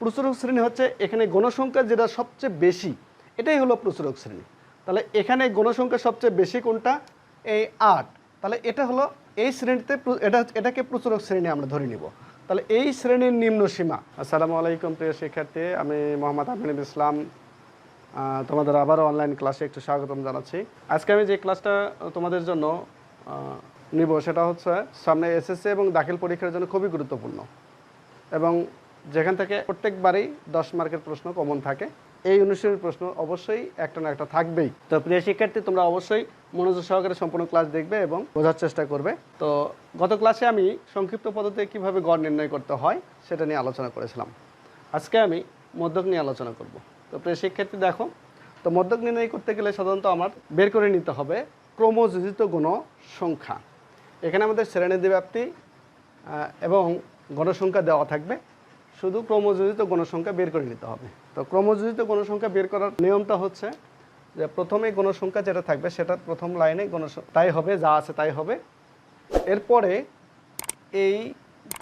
প্রচুরক শ্রেণী হচ্ছে এখানে গণসংখ্যা যেটা সবচেয়ে বেশি, এটাই হলো প্রচুরক শ্রেণী। তাহলে এখানে গণসংখ্যা সবচেয়ে বেশি কোনটা? এই 8। তাহলে এটা হলো এই শ্রেণীতে, এটাকে প্রচুরক শ্রেণী আমরা ধরে নিব। তাহলে এই শ্রেণীর নিম্ন সীমা। আসসালামু আলাইকুম প্রিয় শিক্ষার্থী, আমি মোহাম্মদ আমিনুল ইসলাম তোমাদের আবারও অনলাইন ক্লাসে একটু স্বাগতম জানাচ্ছি। আজকে আমি যে ক্লাসটা তোমাদের জন্য নিব সেটা হচ্ছে সামনে এসএসসি এবং দাখিল পরীক্ষার জন্য খুবই গুরুত্বপূর্ণ, এবং যেখান থেকে প্রত্যেকবারই 10 মার্কের প্রশ্ন কমন থাকে। এই অনুশীলনের প্রশ্ন অবশ্যই একটা না একটা থাকবেই। তো প্রিয় শিক্ষার্থী, তোমরা অবশ্যই মনোযোগ সহকারে সম্পূর্ণ ক্লাস দেখবে এবং বোঝার চেষ্টা করবে। তো গত ক্লাসে আমি সংক্ষিপ্ত পদ্ধতিতে কীভাবে গড় নির্ণয় করতে হয় সেটা নিয়ে আলোচনা করেছিলাম। আজকে আমি মধ্যক নিয়ে আলোচনা করব। তো প্রিয় শিক্ষার্থী দেখো, তো মধ্যক নির্ণয় করতে গেলে সাধারণত আমার বের করে নিতে হবে ক্রমযোজিত গণসংখ্যা। এখানে আমাদের শ্রেণীব্যাপ্তি এবং গণসংখ্যা দেওয়া থাকবে, শুধু ক্রমযোজিত গণসংখ্যা বের করে নিতে হবে। তো ক্রমযোজিত গণসংখ্যা বের করার নিয়মটা হচ্ছে যে প্রথমে গণসংখ্যা যেটা থাকবে সেটা প্রথম লাইনে তাই হবে, যা আছে তাই হবে। এরপরে এই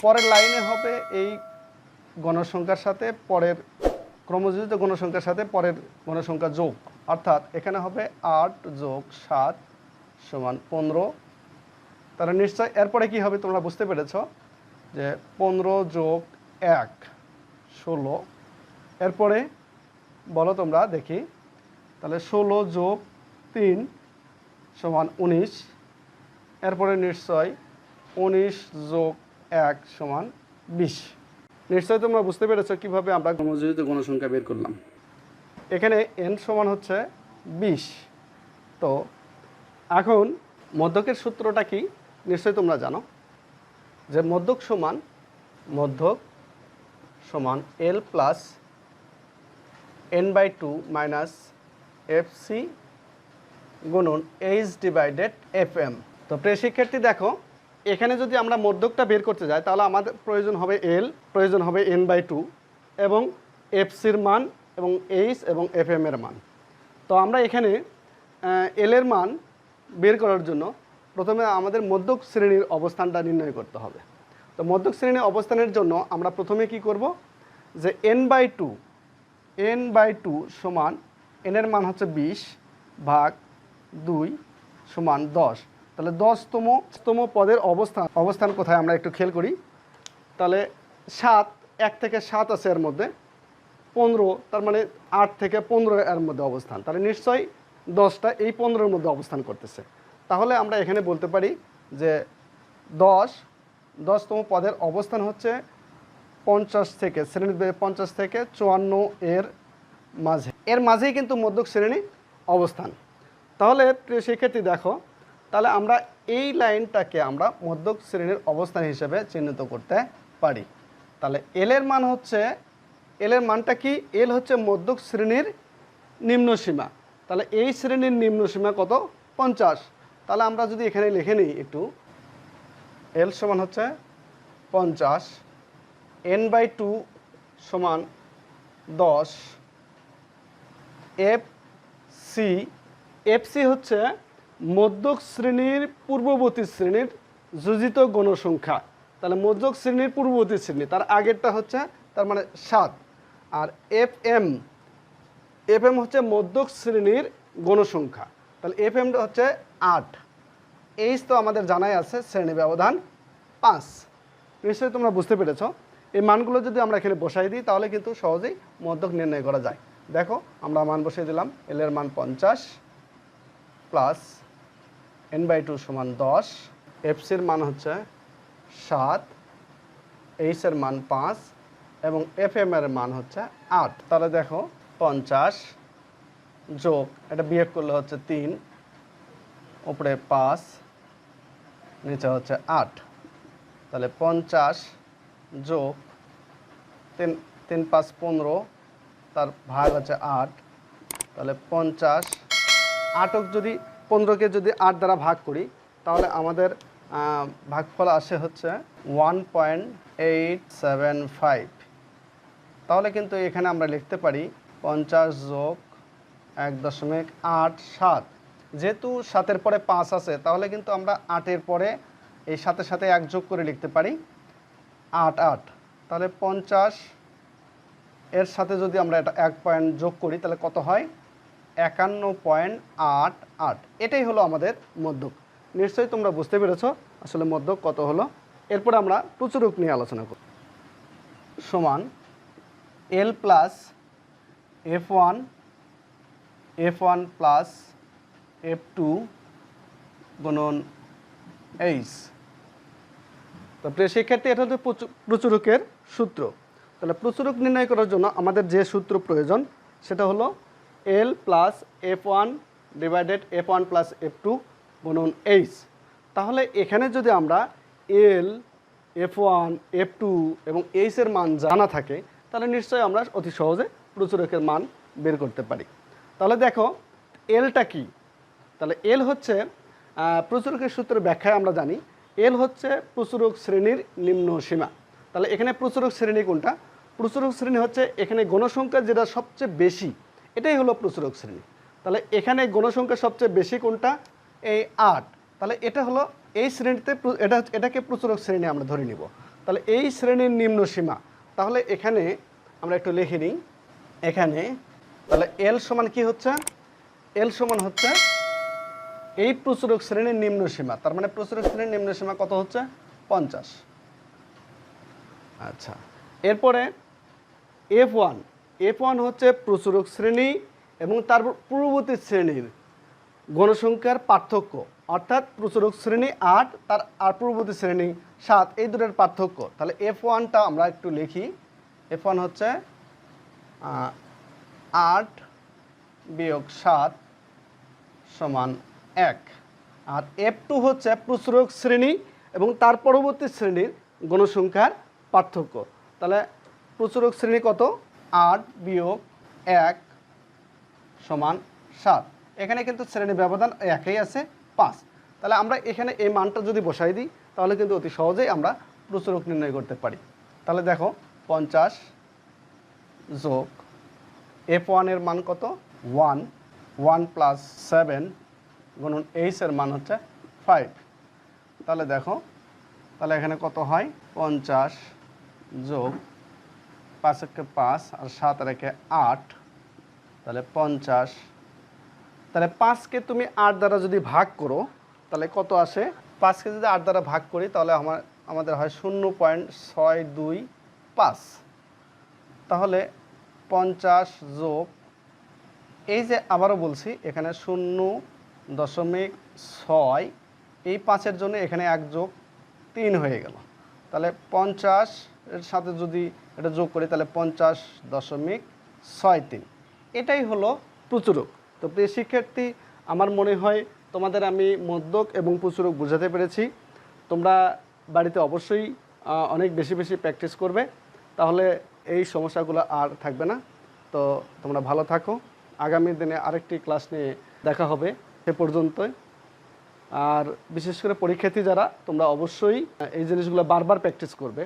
পরের লাইনে হবে এই গণসংখ্যার সাথে পরের ক্রমযোজিত গণসংখ্যার সাথে পরের গণসংখ্যা যোগ, অর্থাৎ এখানে হবে 8 যোগ 7 সমান 15। তাহলে নিশ্চয় এরপরে কি হবে তোমরা বুঝতে পেরেছ যে 15 যোগ 1 16। এরপরে বলো তোমরা দেখি, তাহলে 16 যোগ 3 সমান 19। এরপরে নিশ্চয় 19 যোগ 1 সমান 20। নিশ্চয়ই তোমরা বুঝতে পেরেছ কীভাবে আমরা ক্রমযোজিত গণসংখ্যা বের করলাম। এখানে n সমান হচ্ছে 20। তো এখন মধ্যকের সূত্রটা কি নিশ্চয়ই তোমরা জানো, যে মধ্যক সমান L plus n/2 minus FC গুণন H ডিভাইডেড FM। তো প্রিয় শিক্ষার্থী দেখো, এখানে যদি আমরা মধ্যকটা বের করতে যাই তাহলে আমাদের প্রয়োজন হবে L, প্রয়োজন হবে n/2 এবং FCর মান এবং H এবং FM এর মান। তো আমরা এখানে L এর মান বের করার জন্য প্রথমে আমাদের মধ্যক শ্রেণীর অবস্থানটা নির্ণয় করতে হবে। তো মধ্যক শ্রেণীর অবস্থানের জন্য আমরা প্রথমে কি করব, যে n/2 সমান n এর মান হচ্ছে 20 ভাগ 2 সমান 10। তাহলে 10তম পদের অবস্থান কোথায় আমরা একটু খেয়াল করি। তাহলে 1 থেকে 7 আছে এর মধ্যে, 15 তার মানে 8 থেকে 15 এর মধ্যে অবস্থান, তাহলে নিশ্চয়ই 10টা এই 15-এর মধ্যে অবস্থান করতেছে। তাহলে আমরা এখানে বলতে পারি যে 10তম পদের অবস্থান হচ্ছে 50 থেকে 54 এর মাঝেই কিন্তু মধ্যক শ্রেণী অবস্থান। তাহলে প্রিয় শিক্ষার্থী দেখো, তাহলে আমরা এই লাইনটাকে আমরা মধ্যক শ্রেণীর অবস্থান হিসেবে চিহ্নিত করতে পারি। তাহলে এল এর মানটা কি? এল হচ্ছে মধ্যক শ্রেণীর নিম্ন সীমা। তাহলে এই শ্রেণীর নিম্ন সীমা কত? 50। তাহলে আমরা যদি এখানে লিখে নিই একটু, এল সমান হচ্ছে 50, n/2 সমান 10, FC হচ্ছে মধ্যক শ্রেণীর পূর্ববর্তী শ্রেণীর যোজিত গণসংখ্যা। তাহলে মধ্যক শ্রেণীর পূর্ববর্তী শ্রেণী, তার আগেরটা হচ্ছে তার মানে 7। আর FM হচ্ছে মধ্যক শ্রেণীর গণসংখ্যা, তাহলে FM হচ্ছে 8। H তো আমাদের জানাই আছে, শ্রেণী ব্যবধান 5। নিশ্চয়ই তোমরা বুঝতে পেরেছ। এই মানগুলো যদি আমরা এখানে বসাই দিই তাহলে কিন্তু সহজেই মধ্যক নির্ণয় করা যায়। দেখো, আমরা মান বসিয়ে দিলাম। L এর মান 50 প্লাস n/2 সমান 10, FCর মান হচ্ছে 7, H এর মান 5 এবং FM এর মান হচ্ছে 8। তাহলে দেখো 50 যোগ, এটা বিয়োগ করলে হচ্ছে 3, উপরে 5, নিচে হচ্ছে 8। তাহলে 50 যোগ 3 5 15, তার ভাগ হচ্ছে 8। তাহলে 50 8ক যদি 15কে যদি 8 দ্বারা ভাগ করি তাহলে আমাদের ভাগফল আসে হচ্ছে 1.875। তাহলে কিন্তু এখানে আমরা লিখতে পারি 50 যোগ 1.87। যেহেতু 7-এর পরে 5 আছে তাহলে কিন্তু আমরা 8-এর পরে এই 7-এর সাথে 1 যোগ করে লিখতে পারি 8। তাহলে 50 এর সাথে যদি আমরা এটা 1 পয়েন্ট যোগ করি তাহলে কত হয় 51.88। এটাই হলো আমাদের মধ্যক। নিশ্চয়ই তোমরা বুঝতে পেরেছ আসলে মধ্যক কত হলো। এরপর আমরা প্রচুরক নিয়ে আলোচনা করব। সমান L plus F1 plus F2 গুণন H। তো প্রিয় শিক্ষার্থী, এটা হচ্ছে প্রচুরকের সূত্র। তাহলে প্রচুরক নির্ণয় করার জন্য আমাদের যে সূত্র প্রয়োজন সেটা হলো L plus F1 divided F1 plus F2 গুণন H। তাহলে এখানে যদি আমরা L, F1, F2 এবং H এর মান জানা থাকে তাহলে নিশ্চয়ই আমরা অতি সহজে প্রচুরকের মান বের করতে পারি। তাহলে দেখো এলটা কি। তাহলে এল হচ্ছে প্রচুরকের সূত্রের ব্যাখ্যায় আমরা জানি এল হচ্ছে প্রচুরক শ্রেণীর নিম্ন সীমা। তাহলে এখানে প্রচুরক শ্রেণী কোনটা? প্রচুরক শ্রেণী হচ্ছে এখানে গণসংখ্যা যেটা সবচেয়ে বেশি, এটাই হলো প্রচুরক শ্রেণী। তাহলে এখানে গণসংখ্যা সবচেয়ে বেশি কোনটা? এই 8। তাহলে এটা হলো এই শ্রেণীতে এটাকে প্রচুরক শ্রেণী আমরা ধরে নিব। তাহলে এই শ্রেণীর নিম্ন সীমা, তাহলে এখানে আমরা একটু লিখে নিই। এখানে তাহলে এল সমান কি হচ্ছে? এল সমান হচ্ছে এই প্রচুরক শ্রেণীর নিম্ন সীমা। তার মানে প্রচুরক শ্রেণীর নিম্ন সীমা কত হচ্ছে? 50। আচ্ছা, এরপরে F1 হচ্ছে প্রচুরক শ্রেণী এবং তার পূর্ববর্তী শ্রেণীর গণসংখ্যার পার্থক্য, অর্থাৎ প্রচুরক শ্রেণী 8 তার আর পূর্ববর্তী শ্রেণী 7, এই দুটোর পার্থক্য। তাহলে F1টা আমরা একটু লিখি। F1 হচ্ছে 8 বিয়োগ 7 সমান 1। আর F2 হচ্ছে প্রচুরক শ্রেণী এবং তার পরবর্তী শ্রেণীর গণসংখ্যার পার্থক্য। তাহলে প্রচুরক শ্রেণী কত? 8 বিয়োগ 1 সমান 7। এখানে কিন্তু শ্রেণী ব্যবধান একই আছে 5। তাহলে আমরা এখানে এই মানটা যদি বসাই দিই তাহলে কিন্তু অতি সহজেই আমরা প্রচুরক নির্ণয় করতে পারি। তাহলে দেখো 50 যোগ F1 এর মান কত? 1 প্লাস 7 গুণন H এর মান হচ্ছে 5। তাহলে দেখো, তাহলে এখানে কত হয়? 50 যোগ 5 একে 5 আর 7 আর একে 8, তাহলে 50। তাহলে 5কে তুমি 8 দ্বারা যদি ভাগ করো তাহলে কত আসে? 5কে যদি 8 দ্বারা ভাগ করি তাহলে আমাদের হয় 0.625। তাহলে 50 যোগ এই যে আবারও বলছি এখানে 0.6, এই 5-এর জন্য এখানে 1 যোগ 3 হয়ে গেল। তাহলে 50 এর সাথে যদি এটা যোগ করি তাহলে 50.63। এটাই হলো প্রচুরক। তো প্রিয় শিক্ষার্থী, আমার মনে হয় তোমাদের আমি মধ্যক এবং প্রচুরক বোঝাতে পেরেছি। তোমরা বাড়িতে অবশ্যই অনেক বেশি বেশি প্র্যাকটিস করবে, তাহলে এই সমস্যাগুলো আর থাকবে না। তো তোমরা ভালো থাকো। আগামী দিনে আরেকটি ক্লাস নিয়ে দেখা হবে। সে পর্যন্তই। আর বিশেষ করে পরীক্ষার্থী যারা, তোমরা অবশ্যই এই জিনিসগুলো বারবার প্র্যাকটিস করবে।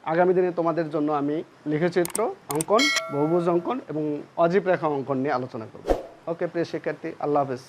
আগামী দিনে তোমাদের জন্য আমি লেখচিত্র অঙ্কন, বহুভুজ অঙ্কন এবং অজীব রেখা অঙ্কন নিয়ে আলোচনা করব। ওকে প্রিয় শিক্ষার্থী, আল্লাহ হাফেজ।